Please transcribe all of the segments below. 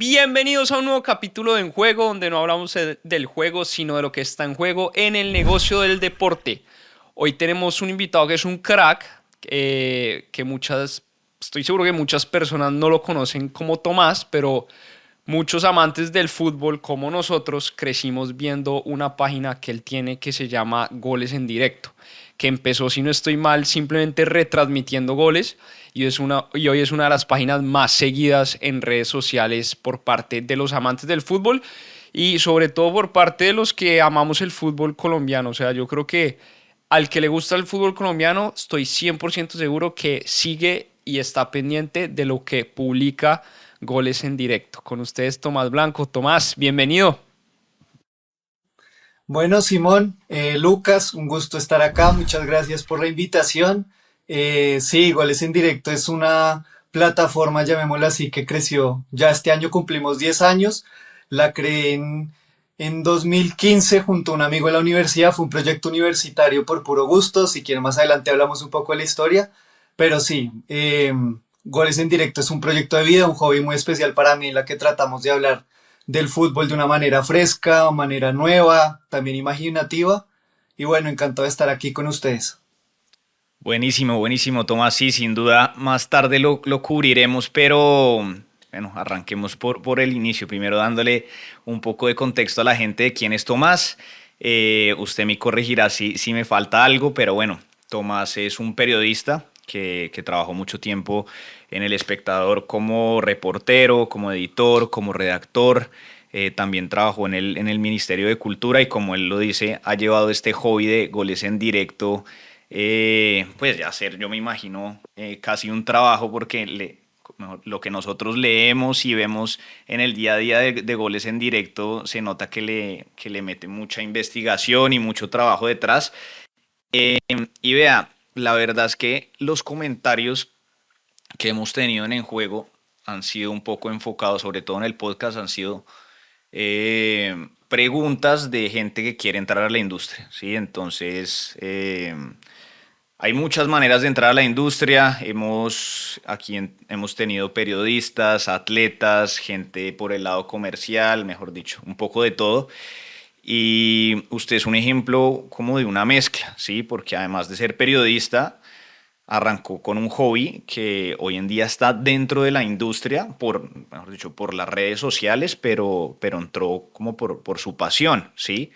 Bienvenidos a un nuevo capítulo de En Juego, donde no hablamos del juego, sino de lo que está en juego en el negocio del deporte. Hoy tenemos un invitado que es un crack, estoy seguro que muchas personas no lo conocen como Tomás, pero muchos amantes del fútbol como nosotros crecimos viendo una página que él tiene que se llama Goles en Directo, que empezó, si no estoy mal, simplemente retransmitiendo goles y hoy es una de las páginas más seguidas en redes sociales por parte de los amantes del fútbol y sobre todo por parte de los que amamos el fútbol colombiano. O sea, yo creo que al que le gusta el fútbol colombiano, estoy 100% seguro que sigue y está pendiente de lo que publica Goles en Directo. Con ustedes, Tomás Blanco. Tomás, bienvenido. Bueno, Simón, Lucas, un gusto estar acá. Muchas gracias por la invitación. Sí, Goles en Directo es una plataforma, llamémosla así, que creció. Ya este año cumplimos 10 años. La creé en 2015 junto a un amigo de la universidad. Fue un proyecto universitario por puro gusto. Si quieren, más adelante hablamos un poco de la historia. Pero sí, Goles en Directo es un proyecto de vida, un hobby muy especial para mí, en la que tratamos de hablar del fútbol de una manera fresca, manera nueva, también imaginativa. Y bueno, encantado de estar aquí con ustedes. Buenísimo, buenísimo, Tomás. Sí, sin duda, más tarde lo cubriremos, pero bueno, arranquemos por el inicio. Primero dándole un poco de contexto a la gente de quién es Tomás. Usted me corregirá si me falta algo, pero bueno, Tomás es un periodista que trabajó mucho tiempo en El Espectador como reportero, como editor, como redactor. También trabajó en el Ministerio de Cultura y como él lo dice, ha llevado este hobby de goles en directo pues ya hacer, yo me imagino, casi un trabajo porque lo que nosotros leemos y vemos en el día a día de goles en directo se nota que le mete mucha investigación y mucho trabajo detrás. Y vea, la verdad es que los comentarios que hemos tenido en juego han sido un poco enfocados, sobre todo en el podcast, han sido preguntas de gente que quiere entrar a la industria, ¿sí? Entonces, hay muchas maneras de entrar a la industria. Hemos tenido periodistas, atletas, gente por el lado comercial, mejor dicho, un poco de todo. Y usted es un ejemplo como de una mezcla, ¿sí? Porque además de ser periodista, arrancó con un hobby que hoy en día está dentro de la industria, mejor dicho, por las redes sociales, pero entró como por su pasión, ¿sí?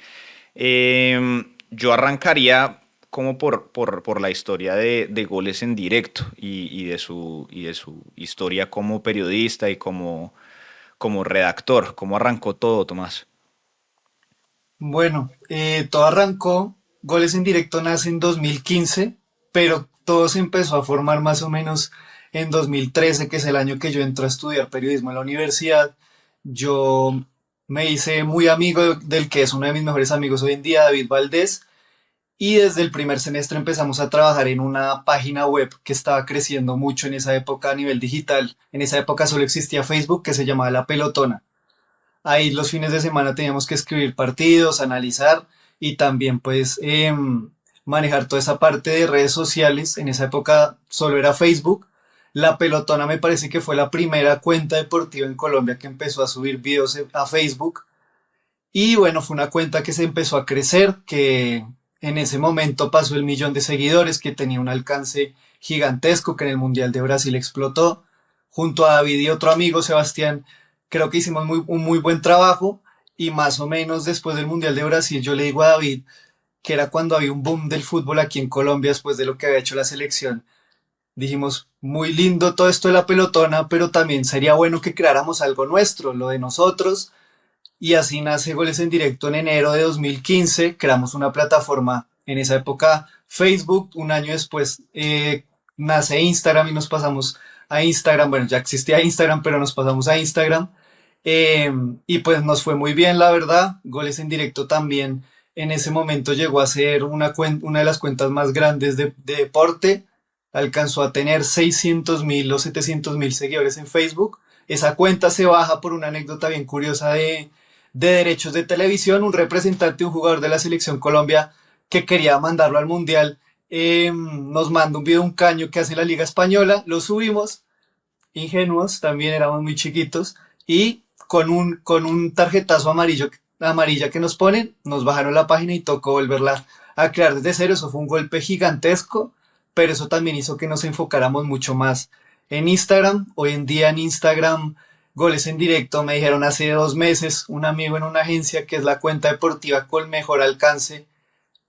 Yo arrancaría como por la historia de goles en directo y de su historia como periodista y como redactor. ¿Cómo arrancó todo, Tomás? Bueno, todo arrancó, Goles en Directo nace en 2015, pero todo se empezó a formar más o menos en 2013, que es el año que yo entro a estudiar periodismo en la universidad. Yo me hice muy amigo del que es uno de mis mejores amigos hoy en día, David Valdés. Y desde el primer semestre empezamos a trabajar en una página web que estaba creciendo mucho en esa época a nivel digital. En esa época solo existía Facebook, que se llamaba La Pelotona. Ahí los fines de semana teníamos que escribir partidos, analizar y también pues manejar toda esa parte de redes sociales. En esa época solo era Facebook. La Pelotona me parece que fue la primera cuenta deportiva en Colombia que empezó a subir videos a Facebook. Y bueno, fue una cuenta que se empezó a crecer, que en ese momento pasó el millón de seguidores, que tenía un alcance gigantesco, que en el Mundial de Brasil explotó. Junto a David y otro amigo, Sebastián, creo que hicimos un muy buen trabajo. Y más o menos después del Mundial de Brasil, yo le digo a David que era cuando había un boom del fútbol aquí en Colombia después de lo que había hecho la selección. Dijimos, muy lindo todo esto de la pelotona, pero también sería bueno que creáramos algo nuestro, lo de nosotros, y así nace Goles en Directo en enero de 2015. Creamos una plataforma en esa época, Facebook. Un año después nace Instagram y nos pasamos a Instagram. Bueno, ya existía Instagram, pero nos pasamos a Instagram. Y pues nos fue muy bien, la verdad. Goles en Directo también en ese momento llegó a ser una de las cuentas más grandes de deporte. Alcanzó a tener 600.000 o 700.000 seguidores en Facebook. Esa cuenta se baja por una anécdota bien curiosa de derechos de televisión. Un representante, un jugador de la selección Colombia que quería mandarlo al mundial, nos manda un video, un caño que hace la Liga Española, lo subimos, ingenuos, también éramos muy chiquitos, y con un tarjetazo amarilla que nos ponen, nos bajaron la página y tocó volverla a crear desde cero. Eso fue un golpe gigantesco, pero eso también hizo que nos enfocáramos mucho más en Instagram. Hoy en día en Instagram, goles en directo, me dijeron hace 2 meses, un amigo en una agencia que es la cuenta deportiva con mejor alcance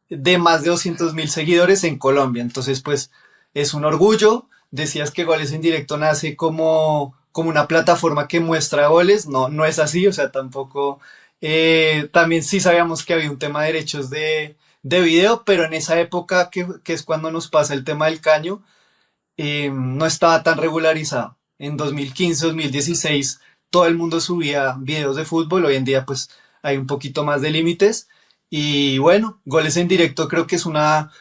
de más de 200.000 seguidores en Colombia. Entonces, pues es un orgullo. Decías que Goles en Directo nace como una plataforma que muestra goles. No, no es así, o sea, tampoco. También sí sabíamos que había un tema de derechos de video, pero en esa época, que es cuando nos pasa el tema del caño, no estaba tan regularizado. En 2015, 2016, todo el mundo subía videos de fútbol. Hoy en día, pues hay un poquito más de límites. Y bueno, Goles en Directo creo que es una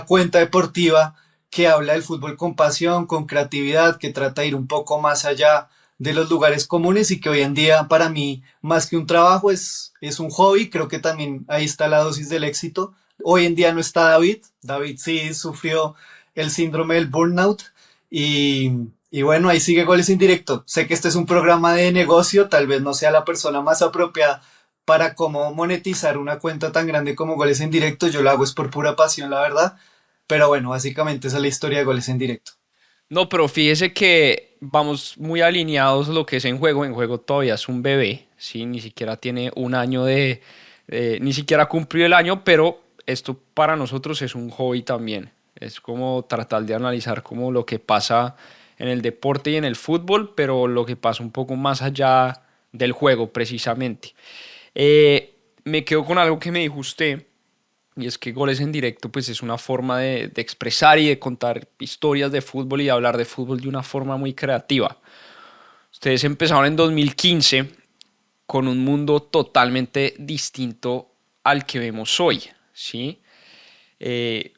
cuenta deportiva que habla del fútbol con pasión, con creatividad, que trata de ir un poco más allá de los lugares comunes y que hoy en día para mí, más que un trabajo, es un hobby. Creo que también ahí está la dosis del éxito. Hoy en día no está David. David sí sufrió el síndrome del burnout y, y bueno, ahí sigue Goles en Directo. Sé que este es un programa de negocio, tal vez no sea la persona más apropiada para cómo monetizar una cuenta tan grande como Goles en Directo. Yo lo hago es por pura pasión, la verdad. Pero bueno, básicamente esa es la historia de Goles en Directo. No, pero fíjese que vamos muy alineados lo que es en juego. En juego todavía es un bebé, ¿sí? Ni siquiera tiene un año ni siquiera cumplió el año, pero esto para nosotros es un hobby también. Es como tratar de analizar como lo que pasa en el deporte y en el fútbol, pero lo que pasa un poco más allá del juego precisamente. Me quedo con algo que me dijo usted, y es que Goles en Directo pues es una forma de expresar y de contar historias de fútbol y de hablar de fútbol de una forma muy creativa. Ustedes empezaron en 2015 con un mundo totalmente distinto al que vemos hoy, ¿sí? Eh,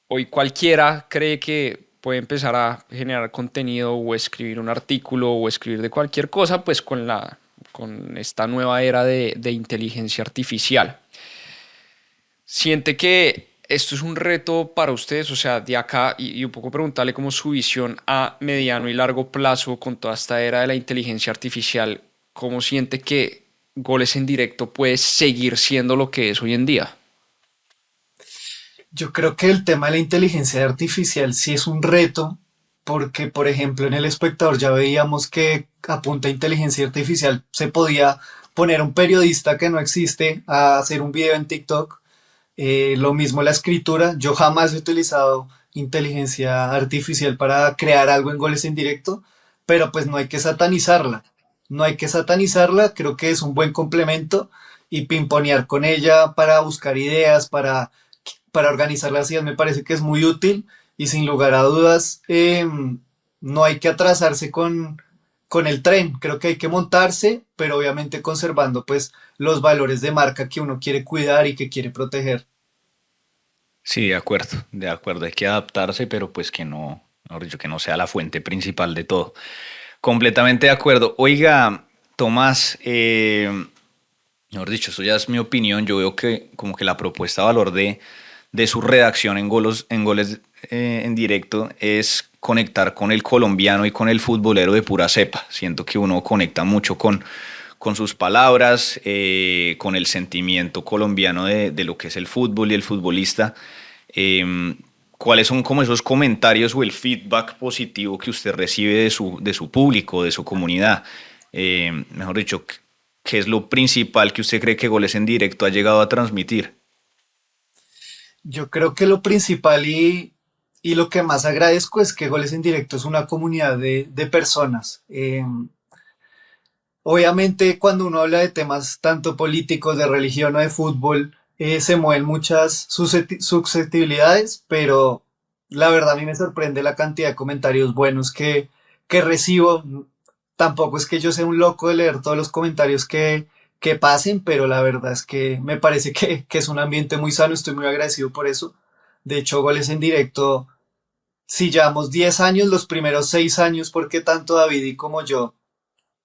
Hoy cualquiera cree que puede empezar a generar contenido o escribir un artículo o escribir de cualquier cosa, pues con esta nueva era de inteligencia artificial. ¿Siente que esto es un reto para ustedes? O sea, de acá, y un poco preguntarle cómo su visión a mediano y largo plazo con toda esta era de la inteligencia artificial, ¿cómo siente que Goles en Directo puede seguir siendo lo que es hoy en día? Yo creo que el tema de la inteligencia artificial sí es un reto, porque, por ejemplo, en El Espectador ya veíamos que a punta de inteligencia artificial se podía poner un periodista que no existe a hacer un video en TikTok. Lo mismo la escritura. Yo jamás he utilizado inteligencia artificial para crear algo en Goles en Directo, pero pues no hay que satanizarla. No hay que satanizarla, creo que es un buen complemento y pimponear con ella para buscar ideas, para organizar las ideas me parece que es muy útil y sin lugar a dudas no hay que atrasarse con el tren. Creo que hay que montarse, pero obviamente conservando pues los valores de marca que uno quiere cuidar y que quiere proteger. Sí, de acuerdo, de acuerdo. Hay que adaptarse, pero pues que no, mejor dicho, que no sea la fuente principal de todo. Completamente de acuerdo. Oiga, Tomás, mejor dicho, eso ya es mi opinión. Yo veo que como que la propuesta de valor de su redacción en goles en directo es conectar con el colombiano y con el futbolero de pura cepa. Siento que uno conecta mucho con sus palabras, con el sentimiento colombiano de lo que es el fútbol y el futbolista. ¿Cuáles son como esos comentarios o el feedback positivo que usted recibe de su público, de su comunidad? Mejor dicho, ¿qué es lo principal que usted cree que Goles en Directo ha llegado a transmitir? Yo creo que lo principal y lo que más agradezco es que Goles en Directo es una comunidad de personas. Obviamente, cuando uno habla de temas tanto políticos, de religión o de fútbol, se mueven muchas susceptibilidades, pero la verdad a mí me sorprende la cantidad de comentarios buenos que recibo. Tampoco es que yo sea un loco de leer todos los comentarios que pasen, pero la verdad es que me parece que es un ambiente muy sano. Estoy muy agradecido por eso. De hecho, Goles en Directo, si llevamos 10 años, los primeros 6 años, porque tanto David y como yo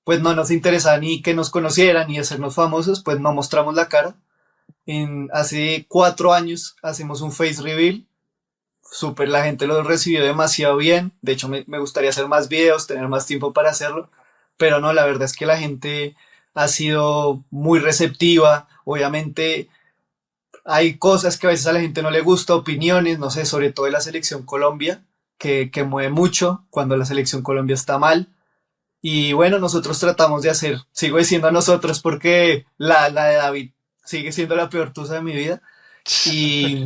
pues no nos interesaba ni que nos conocieran ni hacernos famosos, pues no mostramos la cara. Hace 4 años hacemos un face reveal, súper, la gente lo recibió demasiado bien, de hecho me gustaría hacer más videos, tener más tiempo para hacerlo, pero no, la verdad es que la gente ha sido muy receptiva. Obviamente hay cosas que a veces a la gente no le gusta, opiniones, no sé, sobre todo de la selección Colombia, que mueve mucho cuando la selección Colombia está mal. Y bueno, nosotros tratamos de hacer, sigo diciendo a nosotros porque la de David sigue siendo la peor tusa de mi vida. Y,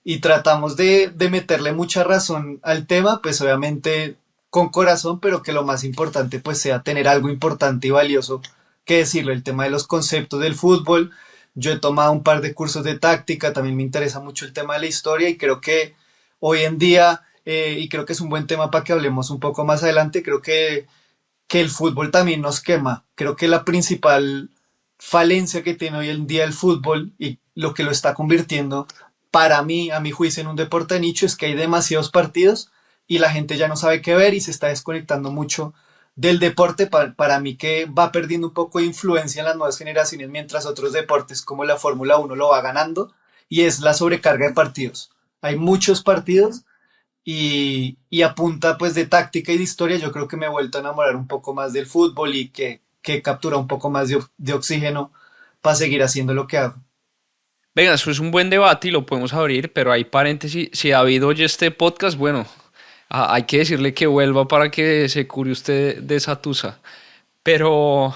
y tratamos de meterle mucha razón al tema, pues obviamente con corazón, pero que lo más importante pues sea tener algo importante y valioso que decirlo, el tema de los conceptos del fútbol. Yo he tomado un par de cursos de táctica, también me interesa mucho el tema de la historia y creo que hoy en día, y creo que es un buen tema para que hablemos un poco más adelante, creo que el fútbol también nos quema. Creo que la principal falencia que tiene hoy en día el fútbol y lo que lo está convirtiendo para mí, a mi juicio, en un deporte de nicho es que hay demasiados partidos y la gente ya no sabe qué ver y se está desconectando mucho del deporte para mí que va perdiendo un poco de influencia en las nuevas generaciones mientras otros deportes como la Fórmula 1 lo va ganando y es la sobrecarga de partidos. Hay muchos partidos y a punta pues de táctica y de historia yo creo que me he vuelto a enamorar un poco más del fútbol y que captura un poco más de oxígeno para seguir haciendo lo que hago. Venga, eso es un buen debate y lo podemos abrir, pero hay paréntesis. Si David oye este podcast, bueno, hay que decirle que vuelva para que se cure usted de esa tusa. Pero,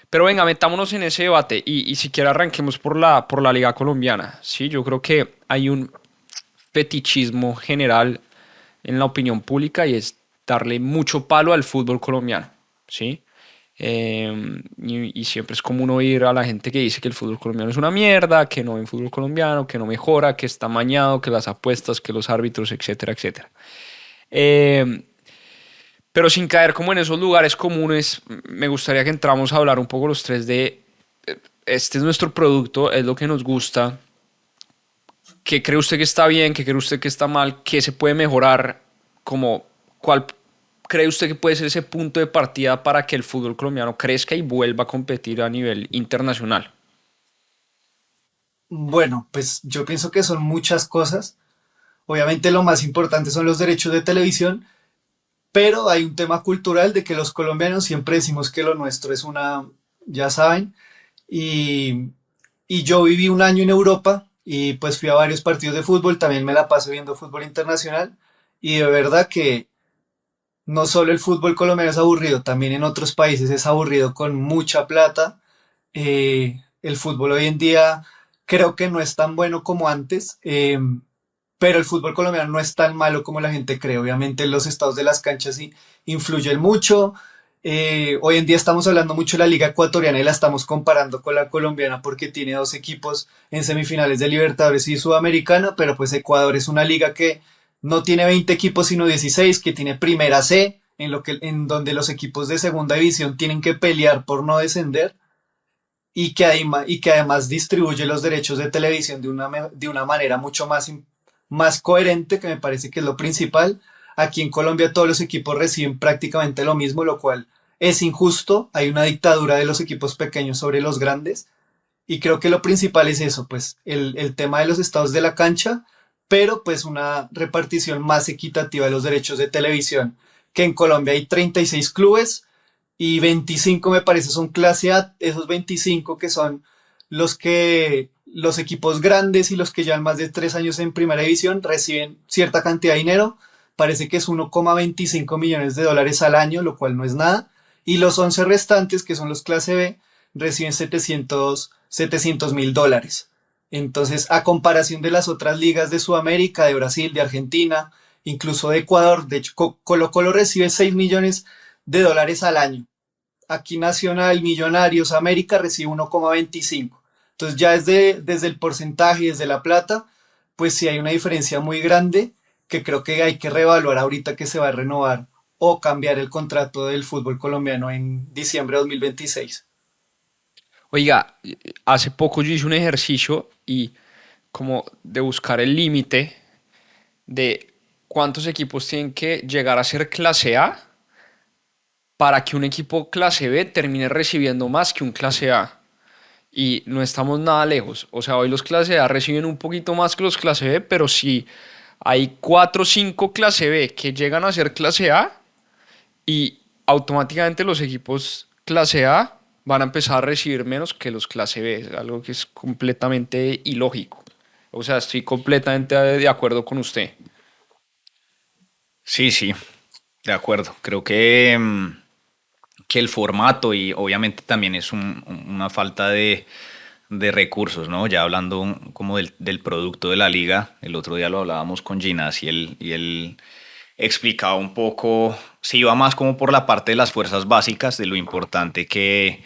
pero venga, metámonos en ese debate y siquiera arranquemos por la Liga Colombiana. Sí, yo creo que hay un fetichismo general en la opinión pública y es darle mucho palo al fútbol colombiano. ¿Sí? Y siempre es común oír a la gente que dice que el fútbol colombiano es una mierda, que no ven fútbol colombiano, que no mejora, que está mañado, que las apuestas, que los árbitros, etcétera, etcétera. Eh, pero sin caer como en esos lugares comunes, me gustaría que entramos a hablar un poco los tres de este es nuestro producto, es lo que nos gusta, qué cree usted que está bien, qué cree usted que está mal, qué se puede mejorar, como cuál cree usted que puede ser ese punto de partida para que el fútbol colombiano crezca y vuelva a competir a nivel internacional. Bueno, pues yo pienso que son muchas cosas. Obviamente lo más importante son los derechos de televisión, pero hay un tema cultural de que los colombianos siempre decimos que lo nuestro es una, ya saben, y, y yo viví un año en Europa y pues fui a varios partidos de fútbol, también me la paso viendo fútbol internacional y de verdad que no solo el fútbol colombiano es aburrido, también en otros países es aburrido con mucha plata. El fútbol hoy en día creo que no es tan bueno como antes, pero el fútbol colombiano no es tan malo como la gente cree. Obviamente los estados de las canchas sí influyen mucho. Hoy en día estamos hablando mucho de la liga ecuatoriana y la estamos comparando con la colombiana porque tiene dos equipos en semifinales de Libertadores y Sudamericana, pero pues Ecuador es una liga que no tiene 20 equipos sino 16, que tiene primera C, en donde los equipos de segunda división tienen que pelear por no descender y que además distribuye los derechos de televisión de una manera mucho más coherente, que me parece que es lo principal. Aquí en Colombia todos los equipos reciben prácticamente lo mismo, lo cual es injusto. Hay una dictadura de los equipos pequeños sobre los grandes. Y creo que lo principal es eso, pues el tema de los estados de la cancha, pero pues una repartición más equitativa de los derechos de televisión, que en Colombia hay 36 clubes y 25 me parece son clase A, esos 25 que son los equipos grandes y los que llevan más de 3 años en primera división reciben cierta cantidad de dinero, parece que es 1,25 millones de dólares al año, lo cual no es nada, y los 11 restantes, que son los clase B, reciben 700 mil dólares. Entonces, a comparación de las otras ligas de Sudamérica, de Brasil, de Argentina, incluso de Ecuador, de hecho, Colo Colo recibe 6 millones de dólares al año. Aquí Nacional, Millonarios, América recibe 1,25. Entonces ya desde el porcentaje, desde la plata, pues sí hay una diferencia muy grande que creo que hay que reevaluar ahorita que se va a renovar o cambiar el contrato del fútbol colombiano en diciembre de 2026. Oiga, hace poco yo hice un ejercicio y como de buscar el límite de cuántos equipos tienen que llegar a ser clase A para que un equipo clase B termine recibiendo más que un clase A. Y no estamos nada lejos. O sea, hoy los clase A reciben un poquito más que los clase B, pero si hay 4 o 5 clase B que llegan a ser clase A y automáticamente los equipos clase A van a empezar a recibir menos que los clase B, es algo que es completamente ilógico. O sea, estoy completamente de acuerdo con usted. Sí, sí, de acuerdo. Creo que el formato y obviamente también es una falta de recursos, ¿no? Ya hablando como del producto de la liga, el otro día lo hablábamos con Ginás y él explicaba un poco, se iba más como por la parte de las fuerzas básicas, de lo importante que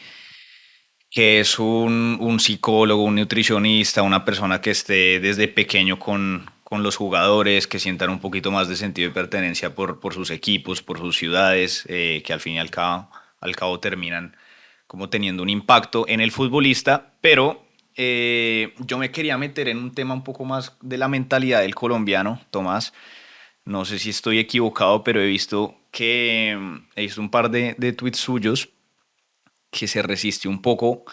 es un psicólogo, un nutricionista, una persona que esté desde pequeño con los jugadores, que sientan un poquito más de sentido de pertenencia por sus equipos, por sus ciudades, que al fin y al cabo terminan como teniendo un impacto en el futbolista, pero yo me quería meter en un tema un poco más de la mentalidad del colombiano, Tomás. No sé si estoy equivocado, pero he visto un par de tweets suyos que se resiste un poco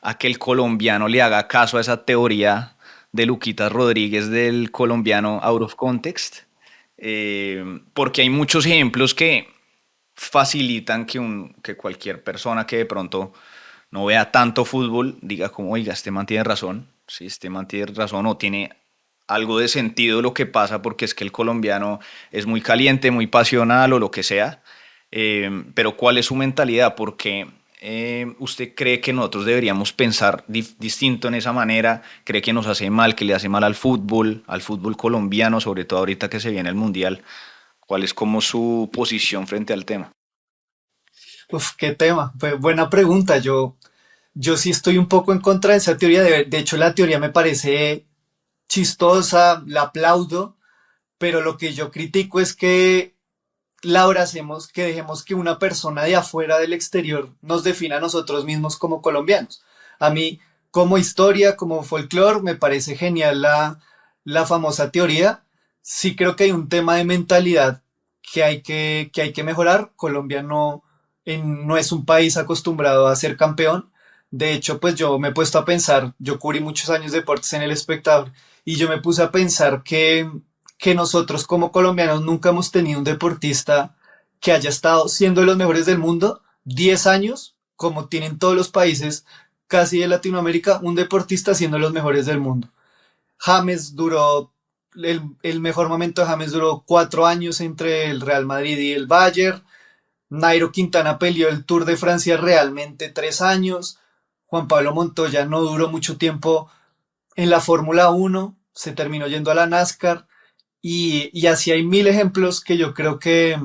a que el colombiano le haga caso a esa teoría de Luquitas Rodríguez del colombiano out of context, porque hay muchos ejemplos que facilitan que cualquier persona que de pronto no vea tanto fútbol diga como, oiga, este man tiene razón, si este man tiene razón o tiene algo de sentido lo que pasa porque es que el colombiano es muy caliente, muy pasional o lo que sea, pero ¿cuál es su mentalidad? Porque usted cree que nosotros deberíamos pensar distinto en esa manera, cree que nos hace mal, que le hace mal al fútbol colombiano, sobre todo ahorita que se viene el Mundial. ¿Cuál es como su posición frente al tema? Uf, qué tema. Buena pregunta. Yo sí estoy un poco en contra de esa teoría. De hecho, la teoría me parece chistosa, la aplaudo, pero lo que yo critico es que la abracemos, que dejemos que una persona de afuera del exterior nos defina a nosotros mismos como colombianos. A mí, como historia, como folclore, me parece genial la famosa teoría. Sí creo que hay un tema de mentalidad que hay que mejorar. Colombia no es un país acostumbrado a ser campeón. De hecho, pues yo me he puesto a pensar, yo cubrí muchos años deportes en El Espectador y yo me puse a pensar que nosotros como colombianos nunca hemos tenido un deportista que haya estado siendo de los mejores del mundo 10 años, como tienen todos los países casi de Latinoamérica, un deportista siendo los mejores del mundo. James duró, el mejor momento de James duró 4 años entre el Real Madrid y el Bayern. Nairo Quintana peleó el Tour de Francia realmente 3 años. Juan Pablo Montoya no duró mucho tiempo en la Fórmula 1, se terminó yendo a la NASCAR. Y así hay mil ejemplos que yo creo que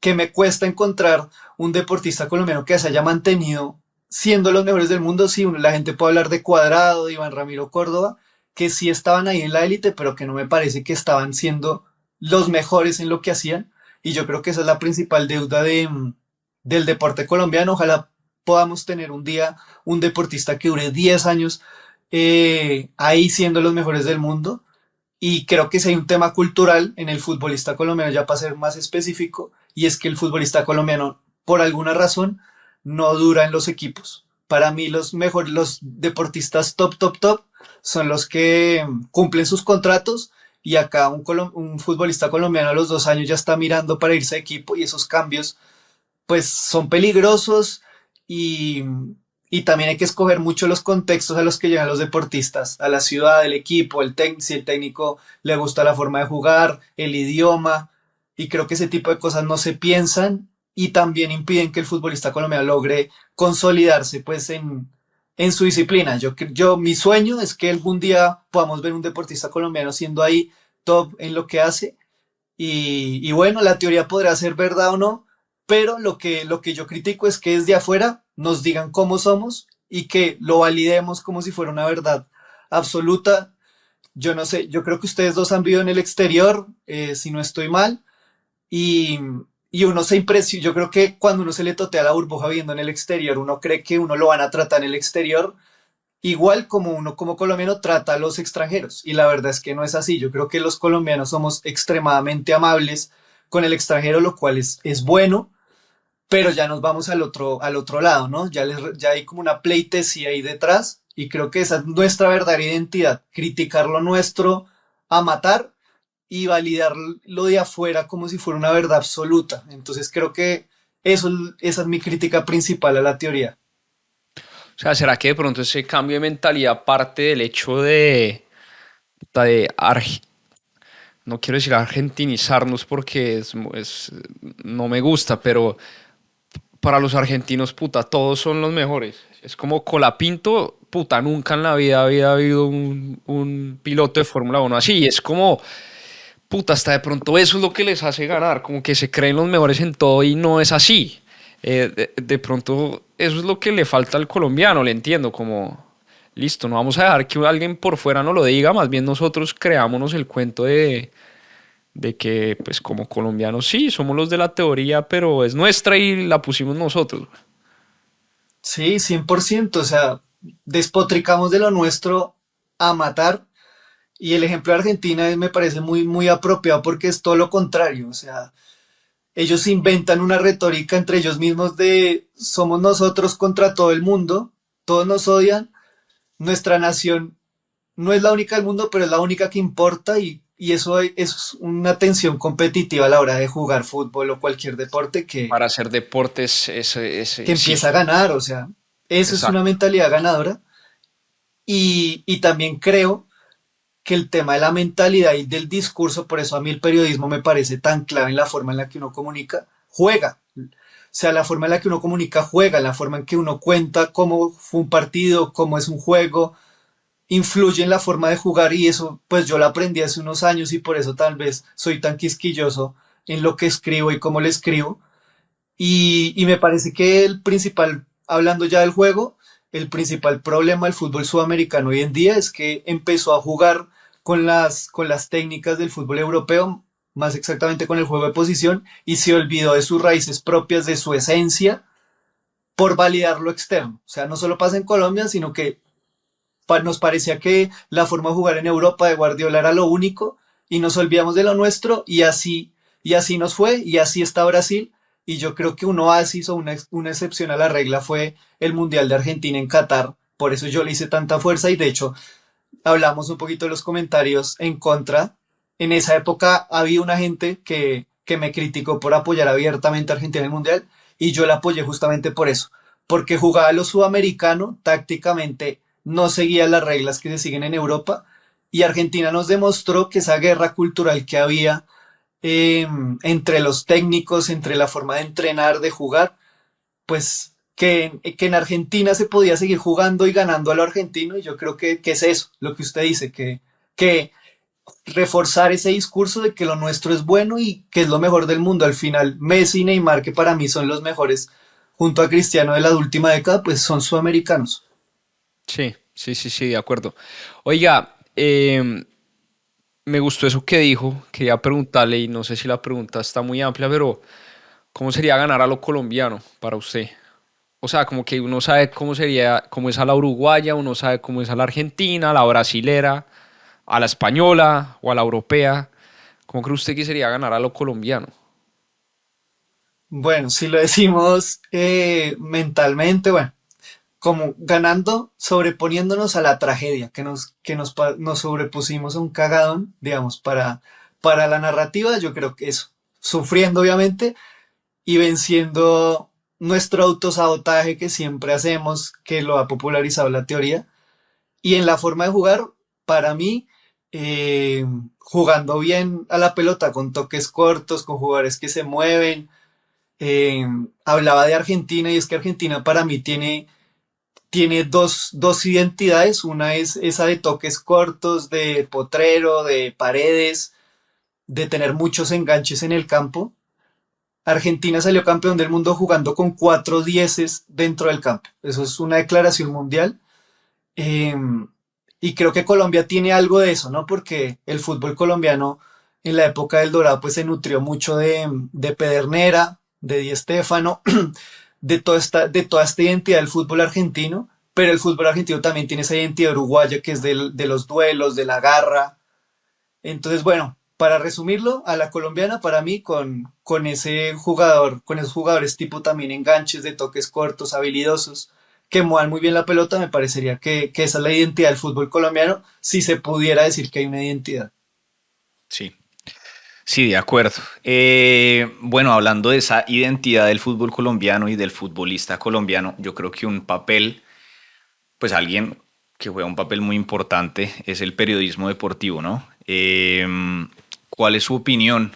me cuesta encontrar un deportista colombiano que se haya mantenido siendo los mejores del mundo. Sí, la gente puede hablar de Cuadrado, de Iván Ramiro Córdoba, que sí estaban ahí en la élite, pero que no me parece que estaban siendo los mejores en lo que hacían. Y yo creo que esa es la principal deuda del deporte colombiano. Ojalá podamos tener un día un deportista que dure 10 años ahí siendo los mejores del mundo. Y creo que si hay un tema cultural en el futbolista colombiano, ya para ser más específico, y es que el futbolista colombiano, por alguna razón, no dura en los equipos. Para mí, los mejores, los deportistas top, top, top, son los que cumplen sus contratos. Y acá un futbolista colombiano a los 2 años ya está mirando para irse a equipo, y esos cambios pues son peligrosos y, y también hay que escoger mucho los contextos a los que llegan los deportistas, a la ciudad, el equipo, si el técnico le gusta la forma de jugar, el idioma, y creo que ese tipo de cosas no se piensan y también impiden que el futbolista colombiano logre consolidarse pues en su disciplina. Mi sueño es que algún día podamos ver un deportista colombiano siendo ahí top en lo que hace y bueno, la teoría podrá ser verdad o no, pero lo que yo critico es que desde afuera nos digan cómo somos y que lo validemos como si fuera una verdad absoluta. Yo no sé, yo creo que ustedes dos han vivido en el exterior, si no estoy mal, y, y uno se impresiona, yo creo que cuando uno se le totea la burbuja viviendo en el exterior, uno cree que uno lo van a tratar en el exterior igual como uno como colombiano trata a los extranjeros. Y la verdad es que no es así. Yo creo que los colombianos somos extremadamente amables con el extranjero, lo cual es bueno, pero ya nos vamos al otro lado, ¿no? Ya hay como una pleitesía ahí detrás y creo que esa es nuestra verdadera identidad, criticar lo nuestro a matar y validar lo de afuera como si fuera una verdad absoluta. Entonces creo que esa es mi crítica principal a la teoría. O sea, ¿será que de pronto ese cambio de mentalidad parte del hecho de no quiero decir argentinizarnos porque no me gusta, pero para los argentinos, puta, todos son los mejores. Es como Colapinto, puta, nunca en la vida había habido un piloto de Fórmula 1 así. Es como, puta, hasta de pronto eso es lo que les hace ganar, como que se creen los mejores en todo y no es así. De pronto eso es lo que le falta al colombiano, le entiendo, como, listo, no vamos a dejar que alguien por fuera nos lo diga, más bien nosotros creámonos el cuento de que pues como colombianos sí, somos los de la teoría, pero es nuestra y la pusimos nosotros. Sí, 100%, o sea, despotricamos de lo nuestro a matar. Y el ejemplo de Argentina me parece muy, muy apropiado porque es todo lo contrario. O sea, ellos inventan una retórica entre ellos mismos de somos nosotros contra todo el mundo, todos nos odian, nuestra nación no es la única del mundo, pero es la única que importa y eso es una tensión competitiva a la hora de jugar fútbol o cualquier deporte Para hacer deportes, que sí, empieza a ganar. O sea, eso es una exacto. mentalidad ganadora y también creo que el tema de la mentalidad y del discurso, por eso a mí el periodismo me parece tan clave en la forma en la que uno comunica, juega. O sea, la forma en la que uno comunica juega, la forma en que uno cuenta cómo fue un partido, cómo es un juego, influye en la forma de jugar y eso pues yo lo aprendí hace unos años y por eso tal vez soy tan quisquilloso en lo que escribo y cómo le escribo. Y me parece que el principal, hablando ya del juego, el principal problema del fútbol sudamericano hoy en día es que empezó a jugar con las técnicas del fútbol europeo, más exactamente con el juego de posición, y se olvidó de sus raíces propias, de su esencia, por validar lo externo. O sea, no solo pasa en Colombia, sino que nos parecía que la forma de jugar en Europa de Guardiola era lo único y nos olvidamos de lo nuestro y así nos fue y así está Brasil y yo creo que un oasis o una excepción a la regla fue el Mundial de Argentina en Qatar, por eso yo le hice tanta fuerza y de hecho hablamos un poquito de los comentarios en contra. En esa época había una gente que me criticó por apoyar abiertamente a Argentina en el Mundial y yo la apoyé justamente por eso, porque jugaba a lo sudamericano, tácticamente no seguía las reglas que se siguen en Europa y Argentina nos demostró que esa guerra cultural que había entre los técnicos, entre la forma de entrenar, de jugar, pues que en Argentina se podía seguir jugando y ganando a lo argentino, y yo creo que es eso, lo que usted dice, que reforzar ese discurso de que lo nuestro es bueno y que es lo mejor del mundo. Al final, Messi y Neymar, que para mí son los mejores, junto a Cristiano de la última década, pues son sudamericanos. Sí, sí, sí, sí, de acuerdo. Oiga, me gustó eso que dijo. Quería preguntarle, y no sé si la pregunta está muy amplia, pero ¿cómo sería ganar a lo colombiano para usted? O sea, como que uno sabe cómo sería, cómo es a la uruguaya, uno sabe cómo es a la argentina, a la brasilera, a la española o a la europea. ¿Cómo cree usted que sería ganar a lo colombiano? Bueno, si lo decimos mentalmente, bueno, como ganando, sobreponiéndonos a la tragedia, nos sobrepusimos a un cagadón, digamos, para la narrativa, yo creo que eso, sufriendo obviamente y venciendo nuestro autosabotaje que siempre hacemos, que lo ha popularizado la teoría, y en la forma de jugar, para mí, jugando bien a la pelota, con toques cortos, con jugadores que se mueven, hablaba de Argentina y es que Argentina para mí tiene dos identidades. Una es esa de toques cortos, de potrero, de paredes, de tener muchos enganches en el campo. Argentina salió campeón del mundo jugando con cuatro dieces dentro del campo. Eso es una declaración mundial. Eh, y creo que Colombia tiene algo de eso, ¿no? Porque el fútbol colombiano en la época del Dorado pues se nutrió mucho de Pedernera, de Di Stéfano, de toda esta identidad del fútbol argentino, pero el fútbol argentino también tiene esa identidad uruguaya que es de los duelos, de la garra. Entonces, bueno, para resumirlo, a la colombiana para mí con ese jugador, con esos jugadores tipo también enganches de toques cortos, habilidosos, que muevan muy bien la pelota, me parecería que esa es la identidad del fútbol colombiano, si se pudiera decir que hay una identidad. Sí, sí, de acuerdo. Bueno, hablando de esa identidad del fútbol colombiano y del futbolista colombiano, yo creo que un papel pues alguien que juega un papel muy importante es el periodismo deportivo, ¿no? ¿Cuál es su opinión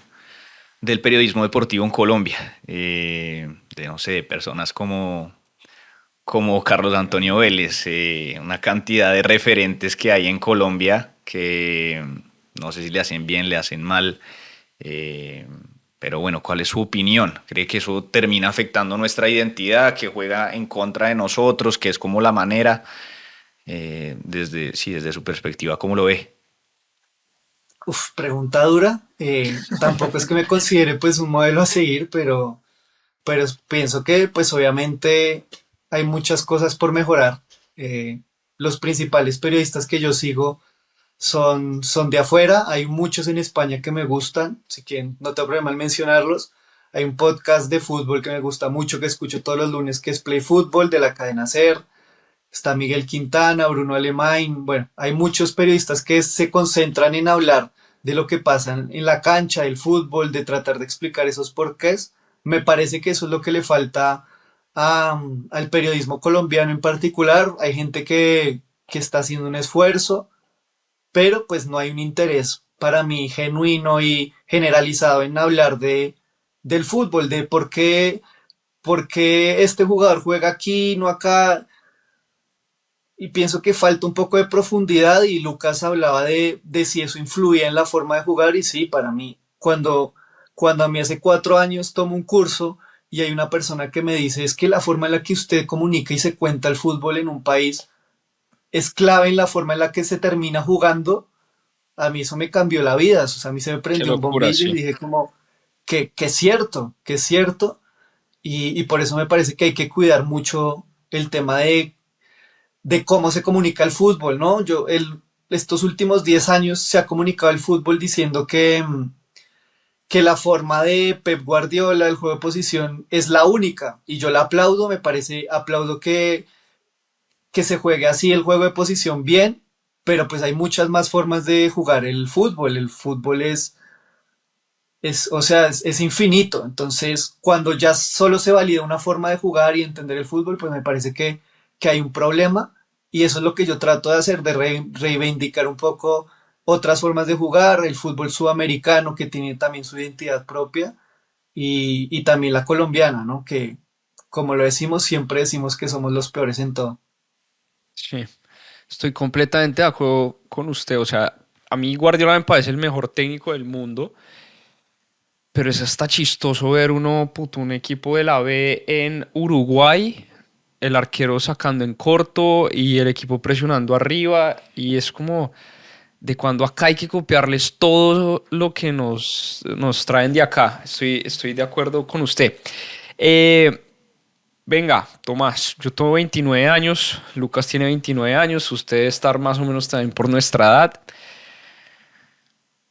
del periodismo deportivo en Colombia? De, no sé, de personas como Carlos Antonio Vélez, una cantidad de referentes que hay en Colombia que no sé si le hacen bien, le hacen mal, eh, pero bueno, ¿cuál es su opinión? ¿Cree que eso termina afectando nuestra identidad, que juega en contra de nosotros, que es como la manera, sí, desde su perspectiva, cómo lo ve? Uf, pregunta dura. Tampoco es que me considere pues un modelo a seguir, pero pienso que pues obviamente hay muchas cosas por mejorar. Los principales periodistas que yo sigo son de afuera, hay muchos en España que me gustan, si quieren, no tengo problema en mencionarlos. Hay un podcast de fútbol que me gusta mucho, que escucho todos los lunes, que es Play Fútbol de la cadena SER. Está Miguel Quintana, Bruno Alemán. Bueno, hay muchos periodistas que se concentran en hablar de lo que pasa en la cancha, del fútbol, de tratar de explicar esos porqués. Me parece que eso es lo que le falta al periodismo colombiano en particular. Hay gente que está haciendo un esfuerzo, pero pues no hay un interés para mí genuino y generalizado en hablar del fútbol, de por qué este jugador juega aquí, no acá. Y pienso que falta un poco de profundidad y Lucas hablaba de si eso influía en la forma de jugar y sí, para mí, cuando a mí hace 4 años tomo un curso y hay una persona que me dice es que la forma en la que usted comunica y se cuenta el fútbol en un país es clave en la forma en la que se termina jugando, a mí eso me cambió la vida, o sea, a mí se me Qué prendió un locura, bombillo y sí. dije como que es cierto y por eso me parece que hay que cuidar mucho el tema de cómo se comunica el fútbol, ¿no? Estos últimos 10 años se ha comunicado el fútbol diciendo que la forma de Pep Guardiola, el juego de posición, es la única. Y yo la aplaudo, aplaudo que se juegue así el juego de posición bien, pero pues hay muchas más formas de jugar el fútbol. El fútbol o sea, es infinito. Entonces, cuando ya solo se valida una forma de jugar y entender el fútbol, pues me parece que hay un problema. Y eso es lo que yo trato de hacer, de reivindicar un poco otras formas de jugar, el fútbol sudamericano que tiene también su identidad propia y también la colombiana, ¿no? Que como lo decimos, siempre decimos que somos los peores en todo. Sí, estoy completamente de acuerdo con usted. O sea, a mí Guardiola me parece el mejor técnico del mundo, pero es hasta chistoso ver un equipo de la B en Uruguay, el arquero sacando en corto y el equipo presionando arriba, y es como de cuando acá hay que copiarles todo lo que nos traen de acá. Estoy de acuerdo con usted. Eh, Venga, Tomás, yo tengo 29 años, Lucas tiene 29 años, usted debe estar más o menos también por nuestra edad.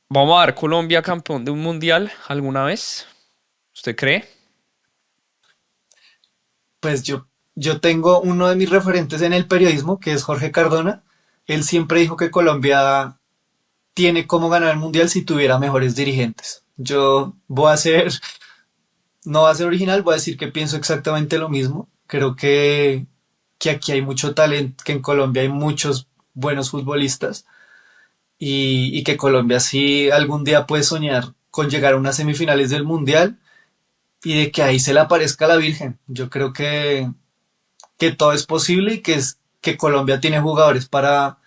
¿Vamos a ver Colombia campeón de un mundial alguna vez? ¿Usted cree? Pues yo tengo uno de mis referentes en el periodismo, que es Jorge Cardona. Él siempre dijo que Colombia tiene cómo ganar el mundial si tuviera mejores dirigentes. Yo voy a ser, no voy a ser original, voy a decir que pienso exactamente lo mismo. Creo que aquí hay mucho talento, que en Colombia hay muchos buenos futbolistas y que Colombia sí algún día puede soñar con llegar a unas semifinales del mundial y de que ahí se le aparezca la Virgen. Yo creo que todo es posible y que Colombia tiene jugadores para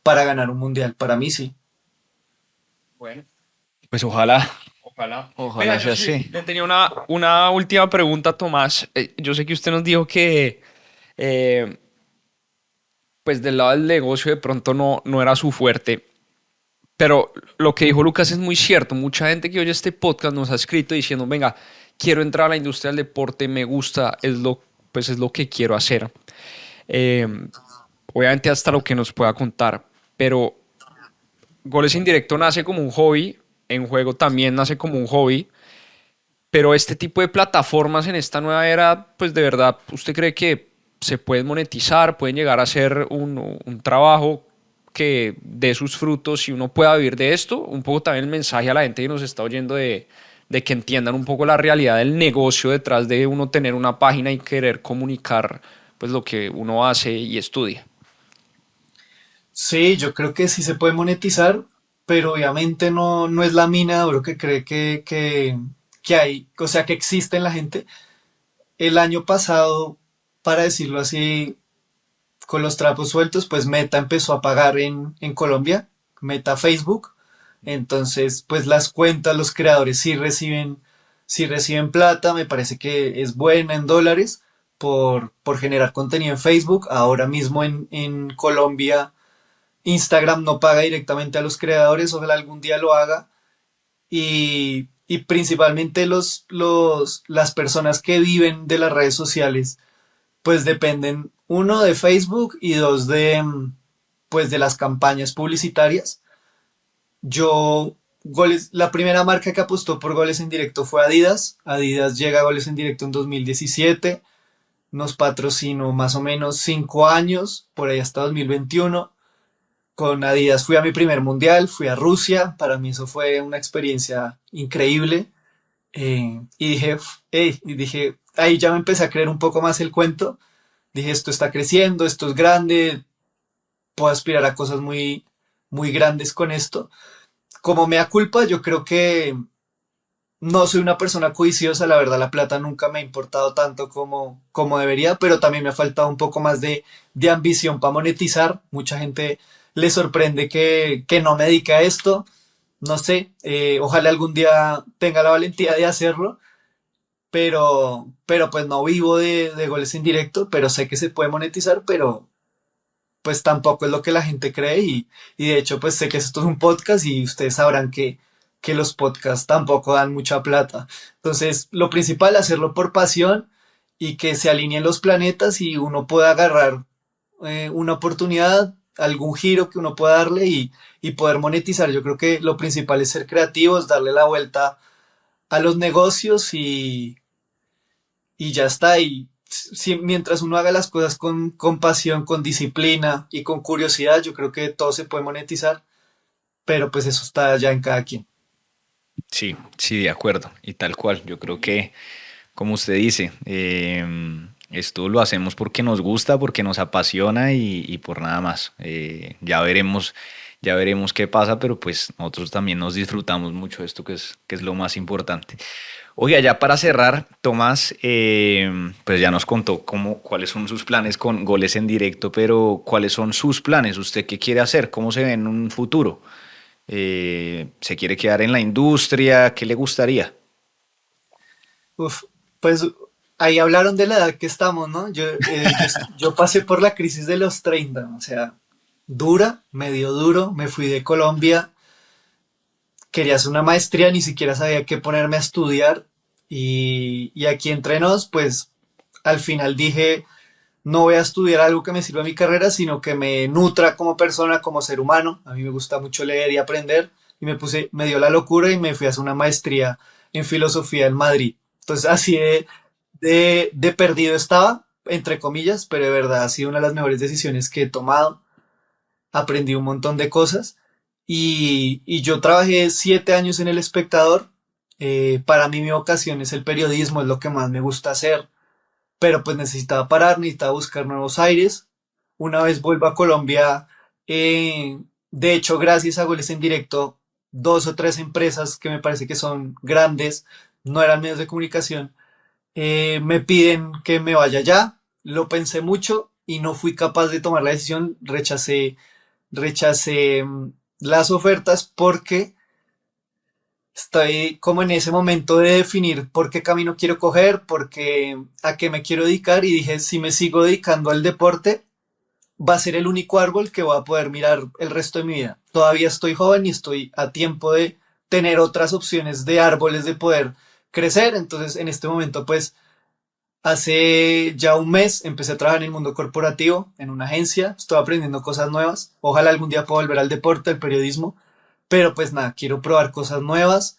ganar un mundial. Para mí sí. Bueno, Pues ojalá, ojalá. Venga, ojalá yo sea sí así. le tenía una última pregunta, Tomás. Yo sé que usted nos dijo que, eh, pues del lado del negocio de pronto no era su fuerte. Pero lo que dijo Lucas es muy cierto. Mucha gente que oye este podcast nos ha escrito diciendo, venga, quiero entrar a la industria del deporte, me gusta, pues es lo que quiero hacer. Eh, Obviamente hasta lo que nos pueda contar. Pero Goles Indirecto nace como un hobby, en juego también nace como un hobby. Pero este tipo de plataformas en esta nueva era, pues de verdad, ¿usted cree que se pueden monetizar, pueden llegar a ser un trabajo que dé sus frutos y uno pueda vivir de esto? Un poco también el mensaje a la gente que nos está oyendo de que entiendan un poco la realidad del negocio detrás de uno tener una página y querer comunicar pues lo que uno hace y estudia. Sí, yo creo que sí se puede monetizar, pero obviamente no es la mina de oro que cree que hay, o sea, que existe en la gente. El año pasado, para decirlo así, con los trapos sueltos, pues Meta empezó a pagar en Colombia, Meta Facebook. Entonces, pues las cuentas, los creadores sí reciben plata, me parece que es buena en dólares por generar contenido en Facebook. Ahora mismo en Colombia, Instagram no paga directamente a los creadores, ojalá algún día lo haga. Y principalmente las personas que viven de las redes sociales pues dependen, uno, de Facebook y dos, pues de las campañas publicitarias. La primera marca que apostó por goles en directo fue Adidas. Adidas llega a goles en directo en 2017. Nos patrocinó más o menos 5 años, por ahí hasta 2021. Con Adidas fui a mi primer mundial, fui a Rusia. Para mí eso fue una experiencia increíble. Y dije, ahí ya me empecé a creer un poco más el cuento. Dije, esto está creciendo, esto es grande, puedo aspirar a cosas muy grandes con esto. Como me da culpa, yo creo que no soy una persona codiciosa, la verdad la plata nunca me ha importado tanto como debería, pero también me ha faltado un poco más de ambición para monetizar. Mucha gente le sorprende que no me dedique a esto. No sé, ojalá algún día tenga la valentía de hacerlo, pero pues no vivo de goles en directo, pero sé que se puede monetizar, pero pues tampoco es lo que la gente cree y de hecho pues sé que esto es un podcast y ustedes sabrán que los podcasts tampoco dan mucha plata. Entonces lo principal es hacerlo por pasión y que se alineen los planetas y uno pueda agarrar una oportunidad, algún giro que uno pueda darle y poder monetizar. Yo creo que lo principal es ser creativos, darle la vuelta a los negocios y ya está. Y si, mientras uno haga las cosas con pasión, con disciplina y con curiosidad, yo creo que todo se puede monetizar, pero pues eso está ya en cada quien. Sí, sí, de acuerdo. Y tal cual. Yo creo que, como usted dice, esto lo hacemos porque nos gusta, porque nos apasiona y por nada más. Ya veremos qué pasa, pero pues nosotros también nos disfrutamos mucho de esto que es lo más importante. Oiga, ya para cerrar, Tomás, pues ya nos contó cuáles son sus planes con goles en directo, pero ¿cuáles son sus planes? ¿Usted qué quiere hacer? ¿Cómo se ve en un futuro? ¿Se quiere quedar en la industria? ¿Qué le gustaría? Uf, pues ahí hablaron de la edad que estamos, ¿no? Yo pasé por la crisis de los 30, o sea, dura, medio duro, me fui de Colombia, quería hacer una maestría, ni siquiera sabía qué ponerme a estudiar y aquí entre nos, pues al final dije, no voy a estudiar algo que me sirva a mi carrera, sino que me nutra como persona, como ser humano. A mí me gusta mucho leer y aprender. Y me dio la locura y me fui a hacer una maestría en filosofía en Madrid. Entonces, así de perdido estaba, entre comillas, pero de verdad ha sido una de las mejores decisiones que he tomado. Aprendí un montón de cosas. Y yo trabajé 7 años en El Espectador. Para mí mi vocación es el periodismo, es lo que más me gusta hacer, pero pues necesitaba parar, necesitaba buscar nuevos aires. Una vez vuelvo a Colombia, de hecho, gracias a Goles en Directo, dos o tres empresas que me parece que son grandes, no eran medios de comunicación, me piden que me vaya allá. Lo pensé mucho y no fui capaz de tomar la decisión. Rechacé las ofertas porque estoy como en ese momento de definir por qué camino quiero coger, a qué me quiero dedicar y dije, si me sigo dedicando al deporte, va a ser el único árbol que voy a poder mirar el resto de mi vida. Todavía estoy joven y estoy a tiempo de tener otras opciones de árboles de poder crecer. Entonces, en este momento, pues, hace ya un mes empecé a trabajar en el mundo corporativo, en una agencia, estoy aprendiendo cosas nuevas. Ojalá algún día pueda volver al deporte, al periodismo, pero pues nada, quiero probar cosas nuevas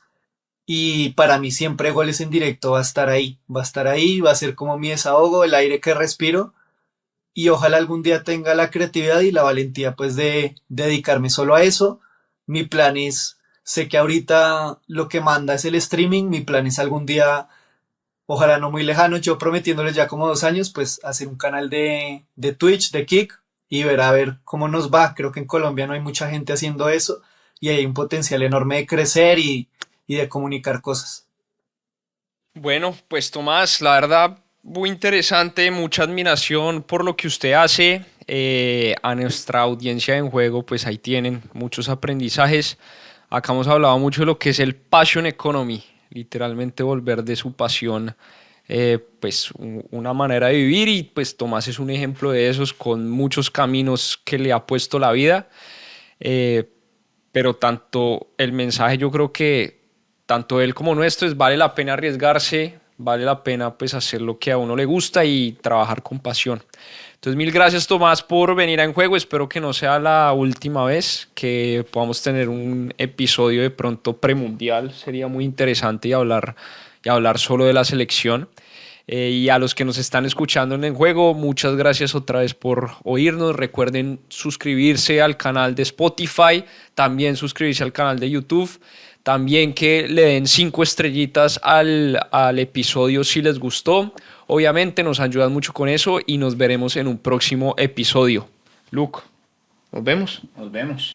y para mí siempre goles en directo va a estar ahí, va a estar ahí, va a ser como mi desahogo, el aire que respiro y ojalá algún día tenga la creatividad y la valentía pues de dedicarme solo a eso. Mi plan es, sé que ahorita lo que manda es el streaming, mi plan es algún día, ojalá no muy lejano, yo prometiéndoles ya como 2 años, pues hacer un canal de Twitch, de Kick y ver a ver cómo nos va. Creo que en Colombia no hay mucha gente haciendo eso y hay un potencial enorme de crecer y de comunicar cosas. Bueno, pues Tomás, la verdad, muy interesante, mucha admiración por lo que usted hace. A nuestra audiencia en juego, pues ahí tienen muchos aprendizajes. Acá hemos hablado mucho de lo que es el passion economy, literalmente volver de su pasión, pues una manera de vivir y pues Tomás es un ejemplo de esos con muchos caminos que le ha puesto la vida. Eh, pero tanto el mensaje yo creo que tanto él como nuestro es vale la pena arriesgarse, vale la pena pues hacer lo que a uno le gusta y trabajar con pasión. Entonces mil gracias Tomás por venir a En Juego, espero que no sea la última vez que podamos tener un episodio de pronto premundial, sería muy interesante y hablar solo de la selección. Y a los que nos están escuchando en el juego, muchas gracias otra vez por oírnos. Recuerden suscribirse al canal de Spotify, también suscribirse al canal de YouTube. También que le den 5 estrellitas al episodio si les gustó. Obviamente nos ayudan mucho con eso y nos veremos en un próximo episodio. Luke, nos vemos. Nos vemos.